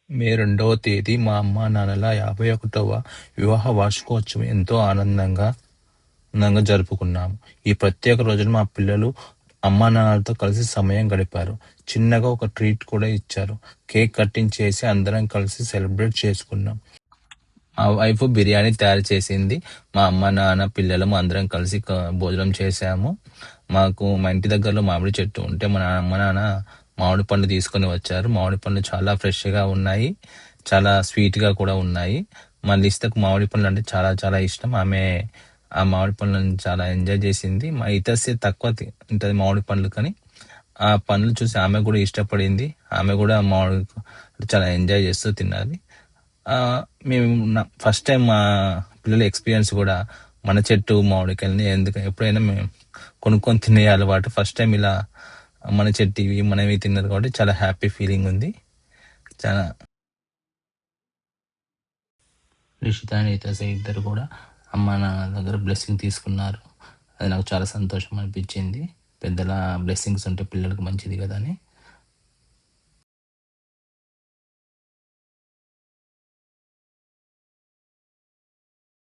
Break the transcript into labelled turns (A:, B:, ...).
A: మే 2వ తేదీ మా అమ్మానాన్నల 51వ వివాహ వార్షికోత్సవం ఎంతో ఆనందంగా జరుపుకున్నాము. ఈ ప్రత్యేక రోజున మా పిల్లలు అమ్మానాన్నలతో కలిసి సమయం గడిపారు. చిన్నగా ఒక ట్రీట్ కూడా ఇచ్చారు. కేక్ కటింగ్ చేసి అందరం కలిసి సెలబ్రేట్ చేసుకున్నాం. మా వైఫ్ బిర్యానీ తయారు చేసింది. మా అమ్మ, నాన్న, పిల్లలము అందరం కలిసి భోజనం చేశాము. మా ఇంటి దగ్గరలో మామిడి చెట్టు ఉంటే మా అమ్మ, నాన్న మామిడి పండ్లు తీసుకొని వచ్చారు. మామిడి పండ్లు చాలా ఫ్రెష్‌గా ఉన్నాయి. చాలా స్వీట్‌గా కూడా ఉన్నాయి. మా లిసితకు మామిడి పండ్లు అంటే చాలా చాలా ఇష్టం. ఆమె ఆ మామిడి పండ్లను చాలా ఎంజాయ్ చేసింది. మా ఇతస్య తక్కువ తింటది మామిడి పండ్లు కానీ, ఆ పండ్లు చూసి ఆమె కూడా ఇష్టపడింది. ఆమె కూడా చాలా ఎంజాయ్ చేస్తూ తిన్నది. మేము ఫస్ట్ టైం మా పిల్లల ఎక్స్పీరియన్స్ కూడా మన చెట్టు మామిడికాయలని ఎప్పుడైనా మేము కొనుక్కొని తినే అలవాటు. ఫస్ట్ టైం ఇలా మన చెట్టు ఇవి మనవి తిన్నారు కాబట్టి చాలా హ్యాపీ ఫీలింగ్ ఉంది. చాలా రిషిత అండ్ హితస ఇద్దరు కూడా అమ్మ నాన్న దగ్గర బ్లెస్సింగ్ తీసుకున్నారు. అది నాకు చాలా సంతోషం అనిపించింది. పెద్దల బ్లెస్సింగ్స్ ఉంటే పిల్లలకు మంచిది కదా అని.